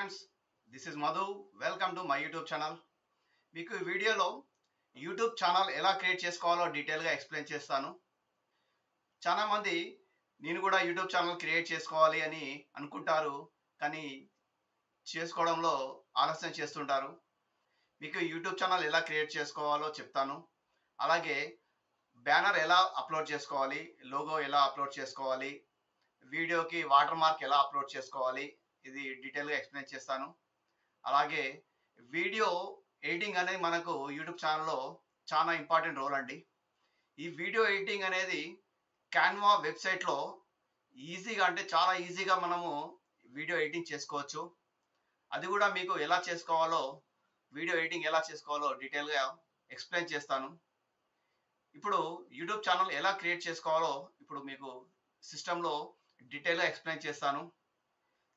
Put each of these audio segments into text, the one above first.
Friends, this is Madhu. Welcome to my YouTube channel. మీకు ఈ వీడియోలో యూట్యూబ్ ఛానల్ ఎలా క్రియేట్ చేసుకోవాలో డీటెయిల్గా ఎక్స్ప్లెయిన్ చేస్తాను. చాలామంది నేను కూడా యూట్యూబ్ ఛానల్ క్రియేట్ చేసుకోవాలి అని అనుకుంటారు, కానీ చేసుకోవడంలో ఆలస్యం చేస్తుంటారు. మీకు యూట్యూబ్ ఛానల్ ఎలా క్రియేట్ చేసుకోవాలో చెప్తాను. అలాగే బ్యానర్ ఎలా అప్లోడ్ చేసుకోవాలి, లోగో ఎలా అప్లోడ్ చేసుకోవాలి, వీడియోకి వాటర్ మార్క్ ఎలా అప్లోడ్ చేసుకోవాలి, ఇది డీటెయిల్గా ఎక్స్ప్లెయిన్ చేస్తాను. అలాగే వీడియో ఎడిటింగ్ అనేది మనకు యూట్యూబ్ ఛానల్లో చాలా ఇంపార్టెంట్ రోల్ అండి. ఈ వీడియో ఎడిటింగ్ అనేది క్యాన్వా వెబ్సైట్లో ఈజీగా, అంటే చాలా ఈజీగా మనము వీడియో ఎడిటింగ్ చేసుకోవచ్చు. అది కూడా మీకు ఎలా చేసుకోవాలో, వీడియో ఎడిటింగ్ ఎలా చేసుకోవాలో డీటెయిల్గా ఎక్స్ప్లెయిన్ చేస్తాను. ఇప్పుడు యూట్యూబ్ ఛానల్ ఎలా క్రియేట్ చేసుకోవాలో ఇప్పుడు మీకు సిస్టంలో డీటెయిల్గా ఎక్స్ప్లెయిన్ చేస్తాను.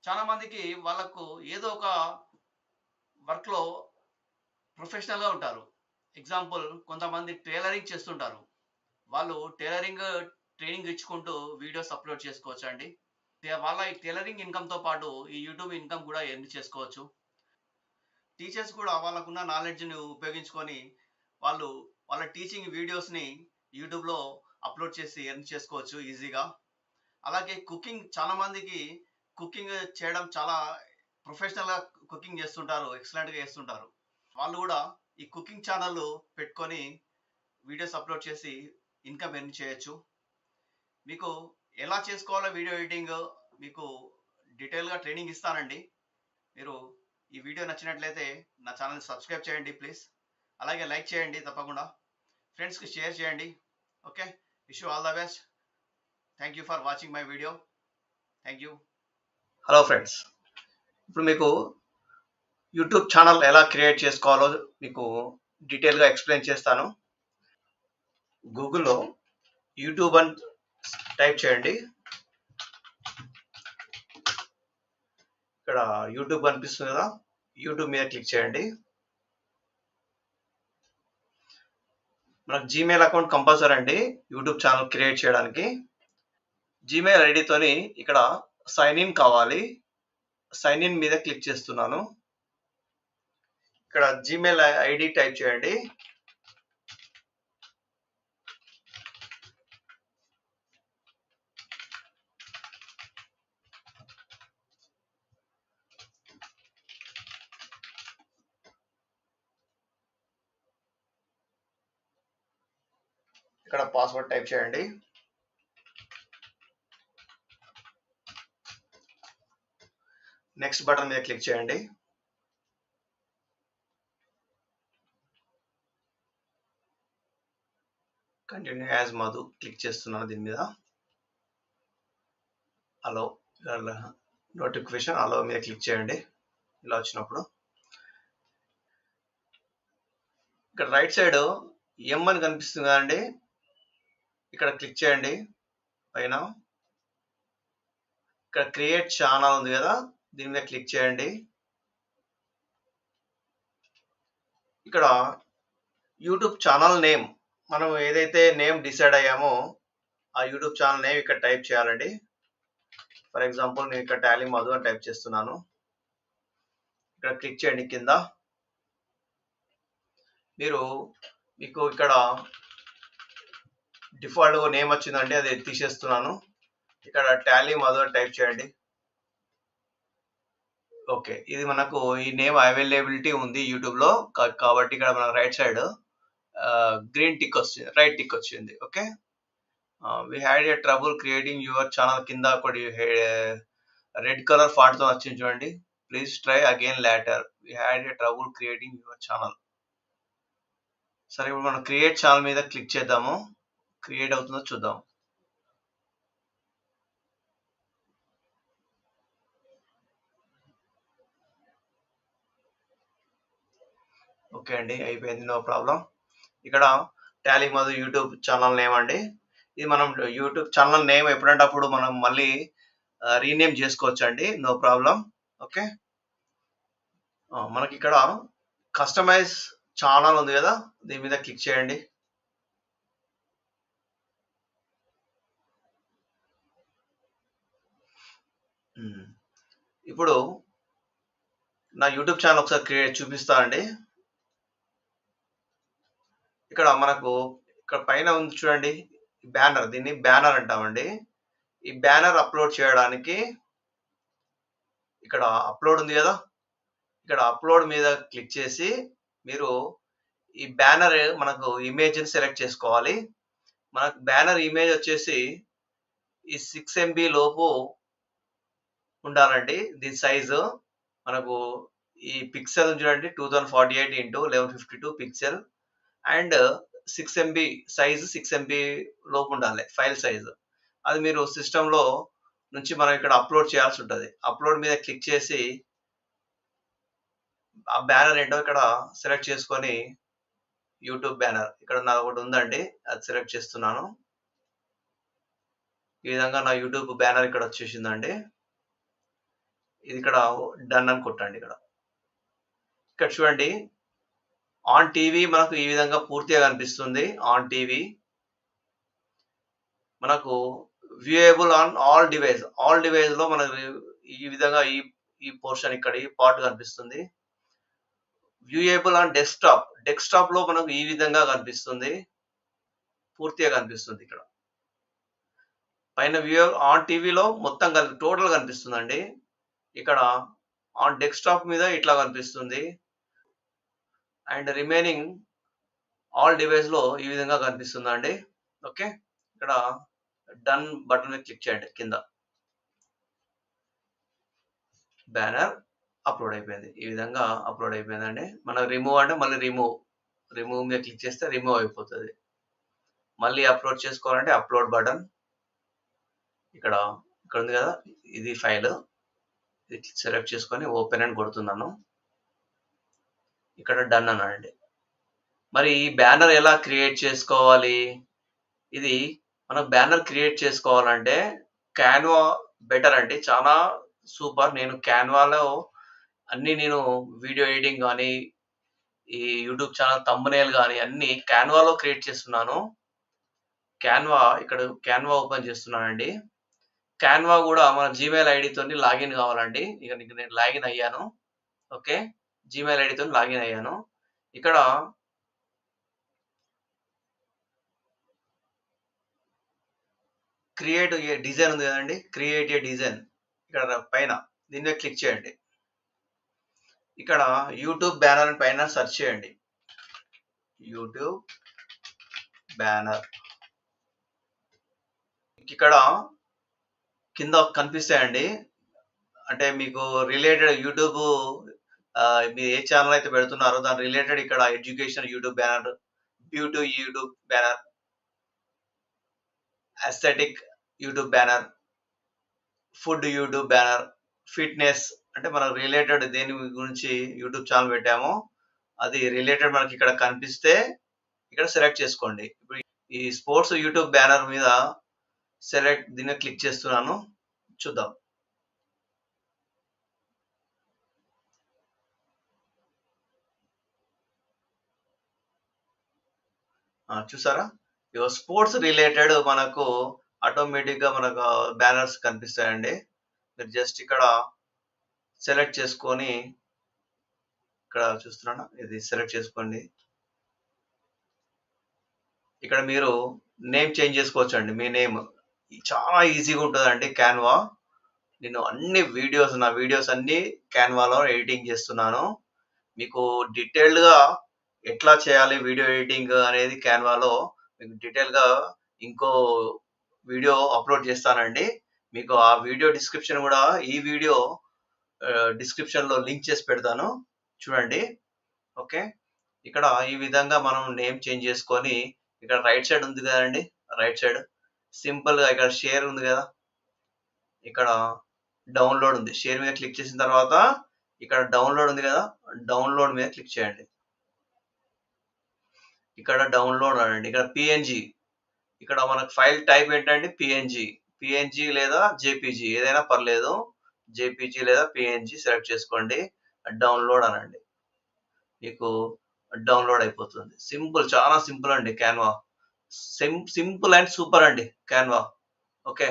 చాలామందికి వాళ్ళకు ఏదో ఒక వర్క్లో ప్రొఫెషనల్గా ఉంటారు. ఎగ్జాంపుల్, కొంతమంది టైలరింగ్ చేస్తుంటారు. వాళ్ళు టైలరింగ్ ట్రైనింగ్ ఇచ్చుకుంటూ వీడియోస్ అప్లోడ్ చేసుకోవచ్చు అండి. వాళ్ళ ఈ టైలరింగ్ ఇన్కమ్తో పాటు ఈ యూట్యూబ్ ఇన్కమ్ కూడా ఎర్న్ చేసుకోవచ్చు. టీచర్స్ కూడా వాళ్ళకున్న నాలెడ్జ్ని ఉపయోగించుకొని వాళ్ళు వాళ్ళ టీచింగ్ వీడియోస్ని యూట్యూబ్లో అప్లోడ్ చేసి ఎర్న్ చేసుకోవచ్చు ఈజీగా. అలాగే కుకింగ్, చాలామందికి కుకింగ్ చేయడం చాలా ప్రొఫెషనల్గా కుకింగ్ చేస్తుంటారు, ఎక్సలెంట్గా చేస్తుంటారు. వాళ్ళు కూడా ఈ కుకింగ్ ఛానల్ పెట్టుకొని వీడియోస్ అప్లోడ్ చేసి ఇన్కమ్ ఎర్న్ చేయొచ్చు. మీకు ఎలా చేసుకోవాలో వీడియో ఎడిటింగ్ మీకు డీటెయిల్గా ట్రైనింగ్ ఇస్తానండి. మీరు ఈ వీడియో నచ్చినట్లయితే నా ఛానల్ సబ్స్క్రైబ్ చేయండి ప్లీజ్. అలాగే లైక్ చేయండి తప్పకుండా. ఫ్రెండ్స్కి షేర్ చేయండి. Okay, wish you all the best. Thank you for watching my video. Thank you. Hello friends, ఇప్పుడు మీకు యూట్యూబ్ ఛానల్ ఎలా క్రియేట్ చేసుకోవాలో మీకు డీటెయిల్గా ఎక్స్ప్లెయిన్ చేస్తాను. గూగుల్లో యూట్యూబ్ అని టైప్ చేయండి. ఇక్కడ యూట్యూబ్ కనిపిస్తుంది కదా, యూట్యూబ్ మీద క్లిక్ చేయండి. మనకు జీమెయిల్ అకౌంట్ కంపల్సరీ అండి యూట్యూబ్ ఛానల్ క్రియేట్ చేయడానికి. జీమెయిల్ ఐడితోని ఇక్కడ సైన్ ఇన్ కావాలి. సైన్ ఇన్ మీద క్లిక్ చేస్తున్నాను. ఇక్కడ జీమెయిల్ ఐడి టైప్ చేయండి. ఇక్కడ పాస్వర్డ్ టైప్ చేయండి. నెక్స్ట్ బటన్ మీద క్లిక్ చేయండి. కంటిన్యూ యాజ్ మధు క్లిక్ చేస్తున్నాను దీని మీద. అలో నోటిఫికేషన్ అలో మీద క్లిక్ చేయండి. ఇలా వచ్చినప్పుడు ఇక్కడ రైట్ సైడ్ ఎం అని కనిపిస్తుంది కదండి, ఇక్కడ క్లిక్ చేయండి. పైన ఇక్కడ క్రియేట్ ఛానల్ ఉంది కదా, దీని మీద క్లిక్ చేయండి. ఇక్కడ యూట్యూబ్ ఛానల్ నేమ్, మనం ఏదైతే నేమ్ డిసైడ్ అయ్యామో ఆ యూట్యూబ్ ఛానల్ నేమ్ ఇక్కడ టైప్ చేయాలండి. ఫర్ ఎగ్జాంపుల్ నేను ఇక్కడ టాలీ మధు అని టైప్ చేస్తున్నాను. ఇక్కడ క్లిక్ చేయండి. కింద మీకు ఇక్కడ డిఫాల్ట్ నేమ్ వచ్చిందండి, అది తీసేస్తున్నాను. ఇక్కడ టాలీ మధు అని టైప్ చేయండి. ఓకే, ఇది మనకు ఈ నేమ్ అవైలబిలిటీ ఉంది యూట్యూబ్లో కాబట్టి ఇక్కడ మనకు రైట్ సైడ్ గ్రీన్ టిక్ వచ్చింది, రైట్ టిక్ వచ్చింది. Okay, we had a trouble creating your channel కింద ఒకటి రెడ్ కలర్ ఫాంట్తో వచ్చింది చూడండి. Please try again later, we had a trouble creating your channel. సరే, ఇప్పుడు మనం క్రియేట్ ఛానల్ మీద క్లిక్ చేద్దాము. క్రియేట్ అవుతుందో చూద్దాం. ఓకే అండి, అయిపోయింది, నో ప్రాబ్లం. ఇక్కడ Tally Madhu YouTube channel name అండి. ఇది మనం యూట్యూబ్ ఛానల్ నేమ్ ఎప్పుడంటే అప్పుడు మనం మళ్ళీ రీనేమ్ చేసుకోవచ్చు అండి, నో ప్రాబ్లం. ఓకే, మనకి ఇక్కడ కస్టమైజ్ ఛానల్ ఉంది కదా, దీని మీద క్లిక్ చేయండి. ఇప్పుడు నా యూట్యూబ్ ఛానల్ ఒకసారి చూపిస్తా అండి. ఇక్కడ మనకు ఇక్కడ పైన ఉంది చూడండి బ్యానర్. దీన్ని బ్యానర్ అంటామండి. ఈ బ్యానర్ అప్లోడ్ చేయడానికి ఇక్కడ అప్లోడ్ ఉంది కదా, ఇక్కడ అప్లోడ్ మీద క్లిక్ చేసి మీరు ఈ బ్యానర్ మనకు ఇమేజ్ని సెలెక్ట్ చేసుకోవాలి. మనకు బ్యానర్ ఇమేజ్ వచ్చేసి ఈ 6 MB లోపు ఉండాలండి. దీని సైజు మనకు ఈ పిక్సెల్ చూడండి 2048 x 1152 pixel and 6 MB size 6 MB లోపు ఉండాలి ఫైల్ సైజు. అది మీరు సిస్టంలో నుంచి మనం ఇక్కడ అప్లోడ్ చేయాల్సి ఉంటుంది. అప్లోడ్ మీద క్లిక్ చేసి ఆ బ్యానర్ ఏంటో ఇక్కడ సెలెక్ట్ చేసుకొని యూట్యూబ్ బ్యానర్ ఇక్కడ నాకు ఒకటి ఉందండి, అది సెలెక్ట్ చేస్తున్నాను. ఈ విధంగా నా యూట్యూబ్ బ్యానర్ ఇక్కడ వచ్చేసిందండి. ఇది ఇక్కడ డన్ అని కొట్టండి. ఇక్కడ చూడండి ఆన్ టీవీ మనకు ఈ విధంగా పూర్తిగా కనిపిస్తుంది. ఆన్ టీవీ మనకు వ్యూయబుల్ ఆన్ ఆల్ డివైస్ లో మనకు ఈ విధంగా ఈ పోర్షన్ ఇక్కడ ఈ పార్ట్ కనిపిస్తుంది. వ్యూయబుల్ ఆన్ డెస్క్టాప్ లో మనకు ఈ విధంగా కనిపిస్తుంది, పూర్తిగా కనిపిస్తుంది. ఇక్కడ పైన వ్యూ ఆన్ టీవీలో మొత్తం టోటల్ కనిపిస్తుందండి. ఇక్కడ ఆన్ డెస్క్టాప్ మీద ఇట్లా కనిపిస్తుంది అండ్ రిమైనింగ్ ఆల్ డివైస్ లో ఈ విధంగా కనిపిస్తుందండి. ఓకే, ఇక్కడ డన్ బటన్ మీద క్లిక్ చేయండి. కింద బ్యానర్ అప్లోడ్ అయిపోయింది. ఈ విధంగా అప్లోడ్ అయిపోయిందండి. మనం రిమూవ్ అంటే మళ్ళీ రిమూవ్ మీద క్లిక్ చేస్తే రిమూవ్ అయిపోతుంది. మళ్ళీ అప్లోడ్ చేసుకోవాలంటే అప్లోడ్ బటన్ ఇక్కడ ఉంది కదా, ఇది ఫైల్, ఇది సెలెక్ట్ చేసుకొని ఓపెన్ అని కొడుతున్నాను. ఇక్కడ డన్ అనండి. మరి ఈ బ్యానర్ ఎలా క్రియేట్ చేసుకోవాలి? ఇది మనం బ్యానర్ క్రియేట్ చేసుకోవాలంటే క్యాన్వా బెటర్ అండి, చాలా సూపర్. నేను క్యాన్వాలో నేను వీడియో ఎడిటింగ్ కానీ ఈ యూట్యూబ్ ఛానల్ థంబ్నెయిల్ కానీ అన్ని క్యాన్వాలో క్రియేట్ చేస్తున్నాను. క్యాన్వా ఓపెన్ చేస్తున్నానండి. క్యాన్వా కూడా మన జీమెయిల్ ఐడితో లాగిన్ కావాలండి. ఇక నేను లాగిన్ అయ్యాను. ఓకే, జీమెయిల్ ఐడితో లాగిన్ అయ్యాను. ఇక్కడ క్రియేట్ ఏ డిజైన్ ఉంది కదండి, క్రియేట్ ఏ డిజైన్ ఇక్కడ పైన దీని మీద క్లిక్ చేయండి. ఇక్కడ యూట్యూబ్ బ్యానర్ పైన సెర్చ్ చేయండి. యూట్యూబ్ బ్యానర్ ఇక్కడ కింద కనిపిస్తాయండి. అంటే మీకు రిలేటెడ్ యూట్యూబ్ మీరు ఏ ఛానల్ అయితే పెడుతున్నారో దాని రిలేటెడ్ ఇక్కడ education YouTube banner, beauty YouTube banner, aesthetic YouTube banner, food YouTube banner, fitness అంటే మనకు రిలేటెడ్ దేని గురించి యూట్యూబ్ ఛానల్ పెట్టామో అది రిలేటెడ్ మనకి ఇక్కడ కనిపిస్తే ఇక్కడ సెలెక్ట్ చేసుకోండి. ఇప్పుడు ఈ స్పోర్ట్స్ యూట్యూబ్ బ్యానర్ మీద దీన్ని క్లిక్ చేస్తున్నాను. చూద్దాం. చూసారా, ఇగో స్పోర్ట్స్ రిలేటెడ్ మనకు ఆటోమేటిక్ గా మనకు బ్యానర్స్ కనిపిస్తాయండి. మీరు జస్ట్ ఇక్కడ సెలెక్ట్ చేసుకొని ఇక్కడ చూస్తున్నాను, ఇది సెలెక్ట్ చేసుకోండి. ఇక్కడ మీరు నేమ్ చేంజ్ చేసుకోవచ్చు అండి. మీ నేమ్ చాలా ఈజీగా ఉంటుందండి క్యాన్వా. నేను నా వీడియోస్ అన్ని క్యాన్వాలో ఎడిటింగ్ చేస్తున్నాను. మీకు డీటెయిల్డ్గా ఎట్లా చేయాలి వీడియో ఎడిటింగ్ అనేది క్యాన్వాలో మీకు డీటెయిల్గా ఇంకో వీడియో అప్లోడ్ చేస్తానండి. మీకు ఆ వీడియో డిస్క్రిప్షన్ కూడా ఈ వీడియో డిస్క్రిప్షన్లో లింక్ చేసి పెడతాను, చూడండి. ఓకే, ఇక్కడ ఈ విధంగా మనం నేమ్ చేంజ్ చేసుకొని ఇక్కడ రైట్ సైడ్ ఉంది కదండి, రైట్ సైడ్ సింపుల్గా ఇక్కడ షేర్ ఉంది కదా, ఇక్కడ డౌన్లోడ్ ఉంది. షేర్ మీద క్లిక్ చేసిన తర్వాత ఇక్కడ డౌన్లోడ్ ఉంది కదా, డౌన్లోడ్ మీద క్లిక్ చేయండి. ఇక్కడ డౌన్లోడ్ అనండి. ఇక్కడ పిఎన్జి, ఇక్కడ మనకు ఫైల్ టైప్ ఏంటంటే పిఎన్జి లేదా జేపీజీ ఏదైనా పర్లేదు. జేపీజీ లేదా పిఎన్జి సెలెక్ట్ చేసుకోండి. డౌన్లోడ్ అనండి. మీకు డౌన్లోడ్ అయిపోతుంది. సింపుల్, చాలా సింపుల్ అండి క్యాన్వా. సింపుల్ అండ్ సూపర్ అండి క్యాన్వా. ఓకే,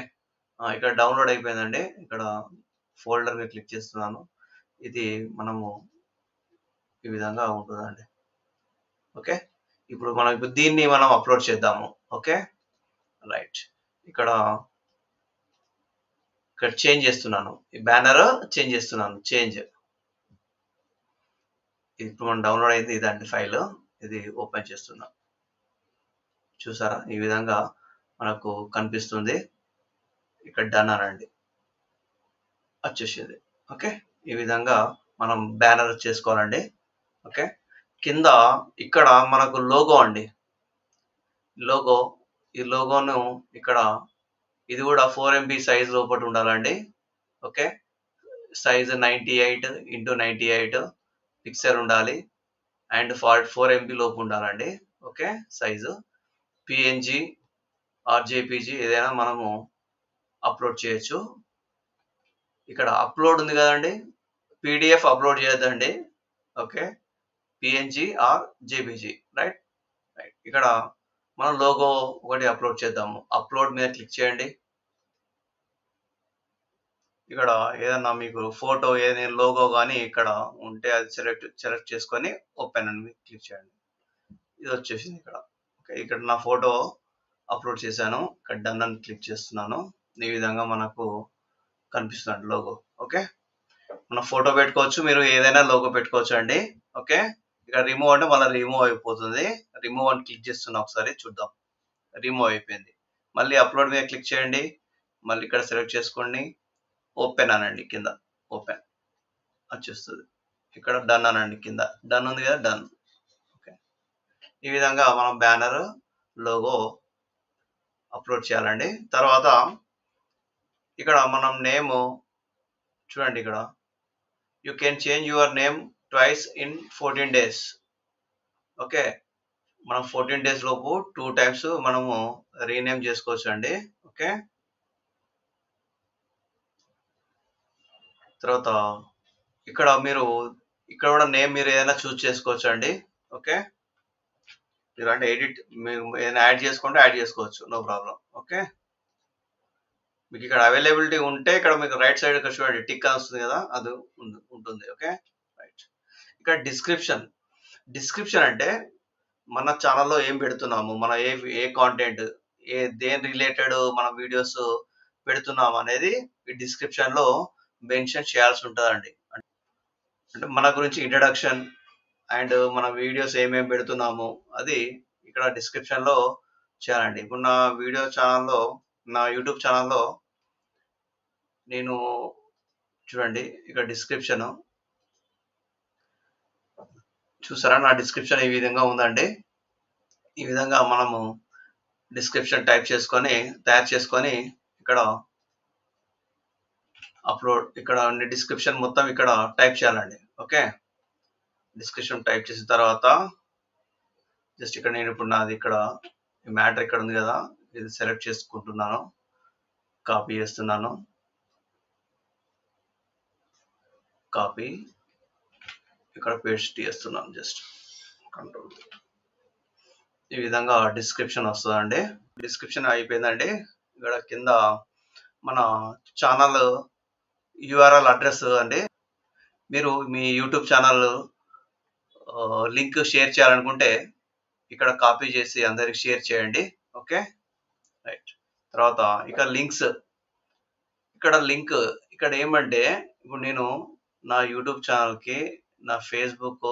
ఇక్కడ డౌన్లోడ్ అయిపోయిందండి. ఇక్కడ ఫోల్డర్ మీద క్లిక్ చేస్తున్నాను. ఇది మనము ఈ విధంగా ఉంటుందండి. ఓకే, ఇప్పుడు దీన్ని మనం అప్లోడ్ చేద్దాము. Okay, right. ఇక్కడ చేంజ్ చేస్తున్నాను, ఈ బ్యానర్ చేంజ్ చేస్తున్నాను. ఇప్పుడు మనం డౌన్లోడ్ అయింది ఇదండి ఫైల్. ఇది ఓపెన్ చేస్తున్నా. చూసారా, ఈ విధంగా మనకు కనిపిస్తుంది. ఇక్కడ డన్ అనండి, వచ్చేసింది. ఓకే, ఈ విధంగా మనం బ్యానర్ చేసుకోవాలండి. ఓకే, కింద ఇక్కడ మనకు లోగో అండి, ఈ లోగోను ఇక్కడ ఇది కూడా 4 MB సైజ్ లోపల ఉండాలండి. ఓకే, సైజ్ 98x98 పిక్సెల్ ఉండాలి అండ్ 4 MB లోపు ఉండాలండి. Okay, size PNG or JPG ఏదైనా మనము అప్లోడ్ చేయొచ్చు. ఇక్కడ అప్లోడ్ ఉంది కదండి, PDF అప్లోడ్ చేయొద్దండి. Okay, PNG or JPG. Right. ఇక్కడ మనం లోగో ఒకటి అప్లోడ్ చేద్దాము. అప్లోడ్ మీద క్లిక్ చేయండి. ఇక్కడ ఏదన్నా మీకు ఫోటో ఏదైనా లోగో కానీ ఇక్కడ ఉంటే అది సెలెక్ట్ చేసుకొని ఓపెన్ అని క్లిక్ చేయండి. ఇది వచ్చేసింది ఇక్కడ. ఓకే, ఇక్కడ నా ఫోటో అప్లోడ్ చేశాను. ఇక్కడ డన్ అని క్లిక్ చేస్తున్నాను. ఈ విధంగా మనకు కనిపిస్తుంది లోగో. ఓకే, మన ఫోటో పెట్టుకోవచ్చు, మీరు ఏదైనా లోగో పెట్టుకోవచ్చు అండి. ఓకే, ఇక్కడ రిమూవ్ అంటే మళ్ళీ రిమూవ్ అయిపోతుంది. రిమూవ్ అని క్లిక్ చేస్తున్నా, ఒకసారి చూద్దాం. రిమూవ్ అయిపోయింది. మళ్ళీ అప్లోడ్ మీద క్లిక్ చేయండి. మళ్ళీ ఇక్కడ సెలెక్ట్ చేసుకోండి, ఓపెన్ అనండి. కింద ఓపెన్ వచ్చేస్తుంది. ఇక్కడ డన్ అనండి. కింద డన్ ఉంది కదా, డన్. ఓకే, ఈ విధంగా మనం బ్యానర్ లోగో అప్లోడ్ చేయాలండి. తర్వాత ఇక్కడ మనం నేమ్ చూడండి, ఇక్కడ you can change your name twice in 14 days. Okay, మనం 14 days లోపు 2 times మనము రీనేమ్ చేసుకోవచ్చు అండి. ఓకే, తర్వాత ఇక్కడ కూడా నేమ్ మీరు ఏదైనా చూస్ చేసుకోవచ్చు అండి. ఓకే, మీరు అంటే మీరు ఏదైనా యాడ్ చేసుకుంటే యాడ్ చేసుకోవచ్చు, నో ప్రాబ్లం. ఓకే, మీకు ఇక్కడ అవైలబిలిటీ ఉంటే ఇక్కడ మీకు రైట్ సైడ్ ఇక్కడ చూడండి టిక్ అని వస్తుంది కదా, అది ఉంటుంది. Okay, right. ఇక్కడ డిస్క్రిప్షన్ అంటే మన ఛానల్లో ఏం పెడుతున్నాము, మన ఏ కాంటెంట్, దేని రిలేటెడ్ మన వీడియోస్ పెడుతున్నాము అనేది ఈ డిస్క్రిప్షన్లో మెన్షన్ చేయాల్సి ఉంటుందండి. అంటే మన గురించి ఇంట్రడక్షన్ అండ్ మన వీడియోస్ ఏమేమి పెడుతున్నాము అది ఇక్కడ డిస్క్రిప్షన్లో చేయాలండి. ఇప్పుడు నా యూట్యూబ్ ఛానల్లో నేను చూడండి, ఇక్కడ డిస్క్రిప్షన్ చూసారా, నా డిస్క్రిప్షన్ ఈ విధంగా ఉందండి. ఈ విధంగా మనము డిస్క్రిప్షన్ తయారు చేసుకొని ఇక్కడ అప్లోడ్, ఇక్కడ డిస్క్రిప్షన్ మొత్తం ఇక్కడ టైప్ చేయాలండి. ఓకే, డిస్క్రిప్షన్ టైప్ చేసిన తర్వాత జస్ట్ ఇక్కడ నేను ఇప్పుడు నాది ఇక్కడ మ్యాటర్ ఇక్కడ ఉంది కదా, ఇది సెలెక్ట్ చేసుకుంటున్నాను, కాపీ చేస్తున్నాను, కాపీ ఇక్కడ పేస్ట్ చేస్తున్నాను, జస్ట్ కంట్రోల్. ఈ విధంగా డిస్క్రిప్షన్ వస్తుందండి. డిస్క్రిప్షన్ అయిపోయిందండి. ఇక్కడ కింద మన ఛానల్ URL అడ్రస్ అండి. మీరు మీ యూట్యూబ్ ఛానల్ లింక్ షేర్ చేయాలనుకుంటే ఇక్కడ కాపీ చేసి అందరికి షేర్ చేయండి. Okay, right. తర్వాత ఇక్కడ లింక్స్, ఇక్కడ ఏమంటే ఇప్పుడు నేను నా యూట్యూబ్ ఛానల్కి నా ఫేస్బుక్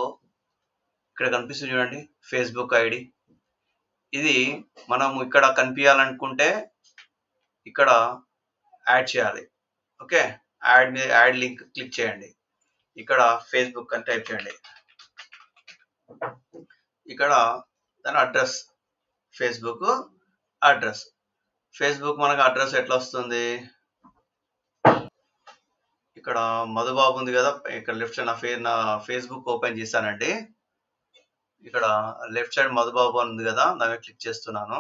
ఇక్కడ కనిపిస్తుంది చూడండి, ఫేస్బుక్ ఐడి. ఇది మనము ఇక్కడ కనిపించాలనుకుంటే ఇక్కడ యాడ్ చేయాలి. ఓకే, యాడ్ లింక్ క్లిక్ చేయండి. ఇక్కడ ఫేస్బుక్ అని టైప్ చేయండి. ఇక్కడ దాని అడ్రస్, ఫేస్బుక్ అడ్రస్. ఫేస్బుక్ మనకు అడ్రస్ ఎట్లా వస్తుంది, ఇక్కడ మధుబాబు ఉంది కదా, ఇక్కడ లెఫ్ట్ సైడ్ నా ఫేస్బుక్ ఓపెన్ చేశానండి. ఇక్కడ లెఫ్ట్ సైడ్ మధుబాబు అని ఉంది కదా, దాని మీద క్లిక్ చేస్తున్నాను.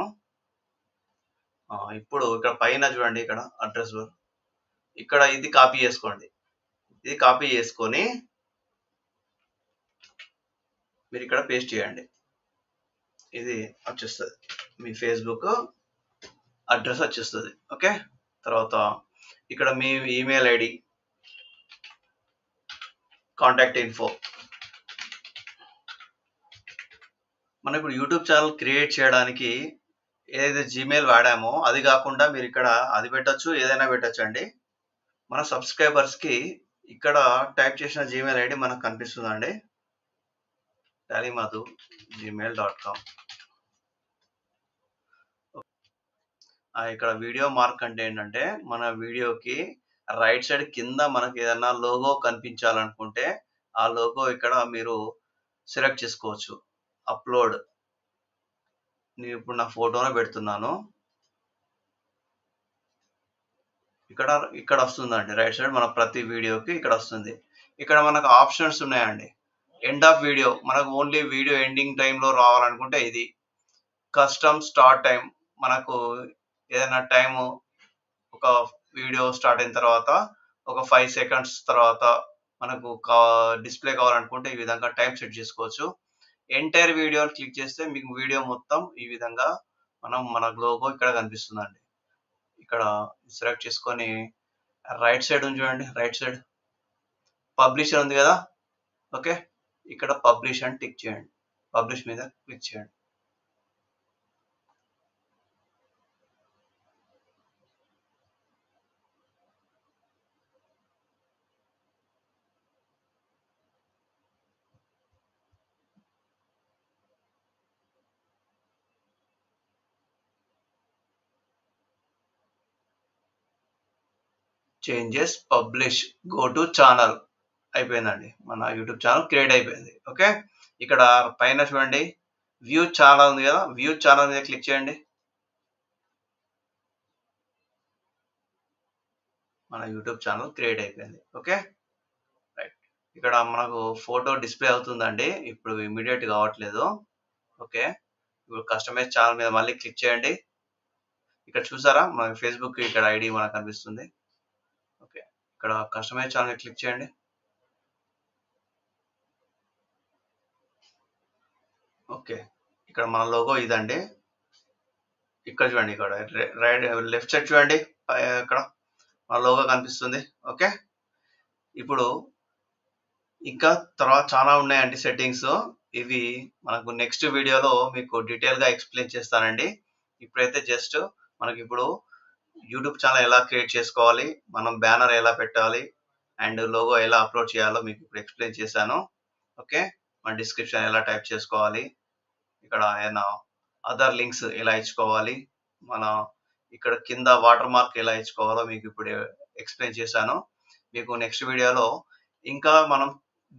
ఇప్పుడు ఇక్కడ పైన చూడండి, ఇక్కడ అడ్రస్ ఇక్కడ ఇది కాపీ చేసుకోండి. ఇది కాపీ చేసుకొని మీరు ఇక్కడ పేస్ట్ చేయండి. ఇది వచ్చేస్తుంది, మీ ఫేస్బుక్ అడ్రస్ వచ్చేస్తుంది. ఓకే, తర్వాత ఇక్కడ మీ ఈమెయిల్ ఐడి కాంటాక్ట్ ఇన్ఫో. మనం ఇప్పుడు యూట్యూబ్ ఛానల్ క్రియేట్ చేయడానికి ఏదైతే జీమెయిల్ వాడామో అది కాకుండా మీరు ఇక్కడ అది పెట్టొచ్చు, ఏదైనా పెట్టొచ్చు అండి. మన సబ్స్క్రైబర్స్కి ఇక్కడ టైప్ చేసిన జీమెయిల్ ఐడి మనకు కనిపిస్తుందండి, tallymadhu@gmail.com. ఇక్కడ వీడియో మార్క్ అంటే ఏంటంటే మన వీడియోకి రైట్ సైడ్ కింద మనకి ఏదైనా లోగో కనిపించాలనుకుంటే ఆ లోగో ఇక్కడ మీరు సెలెక్ట్ చేసుకోవచ్చు. అప్లోడ్, నేను ఇప్పుడు నా ఫోటోనే పెడుతున్నాను. ఇక్కడ వస్తుందండి రైట్ సైడ్ మన ప్రతి వీడియోకి ఇక్కడ వస్తుంది. ఇక్కడ మనకు ఆప్షన్స్ ఉన్నాయండి. ఎండ్ ఆఫ్ వీడియో, మనకు ఓన్లీ వీడియో ఎండింగ్ టైంలో రావాలనుకుంటే ఇది. కస్టమ్ స్టార్ట్ టైం, మనకు ఏదైనా టైము ఒక వీడియో స్టార్ట్ అయిన తర్వాత ఒక 5 సెకండ్స్ తర్వాత మనకు డిస్ప్లే కావాలనుకుంటే ఈ విధంగా టైం సెట్ చేసుకోవచ్చు. ఎంటైర్ వీడియోని క్లిక్ చేస్తే మీకు వీడియో మొత్తం ఈ విధంగా మన లోగో ఇక్కడ కనిపిస్తుందండి. ఇక్కడ సెలెక్ట్ చేసుకొని రైట్ సైడ్ ఉంది చూడండి, రైట్ సైడ్ పబ్లిష్ ఉంది కదా, ఓకే, ఇక్కడ పబ్లిష్ అని టిక్ చేయండి, పబ్లిష్ మీద క్లిక్ చేయండి. Changes, publish, go to channel అయిపోయిందండి. మన యూట్యూబ్ ఛానల్ క్రియేట్ అయిపోయింది. ఓకే, ఇక్కడ పైన చూడండి వ్యూ ఛానల్ ఉంది కదా, వ్యూ ఛానల్ మీద క్లిక్ చేయండి. మన యూట్యూబ్ ఛానల్ క్రియేట్ అయిపోయింది. ఓకే రైట్, ఇక్కడ మనకు ఫోటో డిస్ప్లే అవుతుందండి, ఇప్పుడు ఇమీడియట్ కావట్లేదు. ఓకే, ఇప్పుడు కస్టమైజ్ ఛానల్ మీద మళ్ళీ క్లిక్ చేయండి. ఇక్కడ చూసారా మన ఫేస్బుక్ ఇక్కడ ఐడి మనకు కనిపిస్తుంది. ఓకే, ఇక్కడ కస్టమైజ్ ఛానల్ మీద క్లిక్ చేయండి. ఓకే, ఇక్కడ మన లోగో ఇదండి. ఇక్కడ చూడండి, ఇక్కడ రైట్ లెఫ్ట్ సైడ్ చూడండి, ఇక్కడ మన లోగో కనిపిస్తుంది. ఓకే, ఇప్పుడు ఇంకా తర్వాత చాలా ఉన్నాయండి సెట్టింగ్స్, ఇవి మనకు నెక్స్ట్ వీడియోలో మీకు డీటెయిల్గా ఎక్స్ప్లెయిన్ చేస్తానండి. ఇప్పుడైతే జస్ట్ మనకి ఇప్పుడు యూట్యూబ్ ఛానల్ ఎలా క్రియేట్ చేసుకోవాలి, మనం బ్యానర్ ఎలా పెట్టాలి అండ్ లోగో ఎలా అప్లోడ్ చేయాలో మీకు ఇప్పుడు ఎక్స్ప్లెయిన్ చేశాను. ఓకే, మన డిస్క్రిప్షన్ ఎలా టైప్ చేసుకోవాలి, ఇక్కడ ఏమైనా అదర్ లింక్స్ ఎలా ఇచ్చుకోవాలి, మన ఇక్కడ కింద వాటర్ మార్క్ ఎలా ఇచ్చుకోవాలో మీకు ఇప్పుడు ఎక్స్ప్లెయిన్ చేశాను. మీకు నెక్స్ట్ వీడియోలో ఇంకా మనం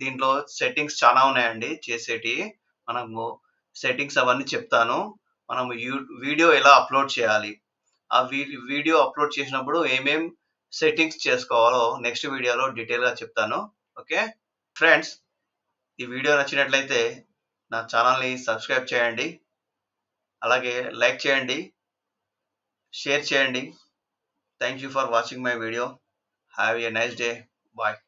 దీంట్లో సెట్టింగ్స్ చాలా ఉన్నాయండి చేసేటి, మనము సెట్టింగ్స్ అవన్నీ చెప్తాను. మనం వీడియో ఎలా అప్లోడ్ చేయాలి, ఆ వీడియో అప్లోడ్ చేసినప్పుడు ఏమేం సెట్టింగ్స్ చేసుకోవాలో నెక్స్ట్ వీడియోలో డీటెయిల్గా చెప్తాను. ఓకే ఫ్రెండ్స్, ఈ వీడియో నచ్చినట్లయితే నా ఛానల్ని సబ్స్క్రైబ్ చేయండి, అలాగే లైక్ చేయండి, షేర్ చేయండి. Thank you for watching my video. Have a nice day. Bye.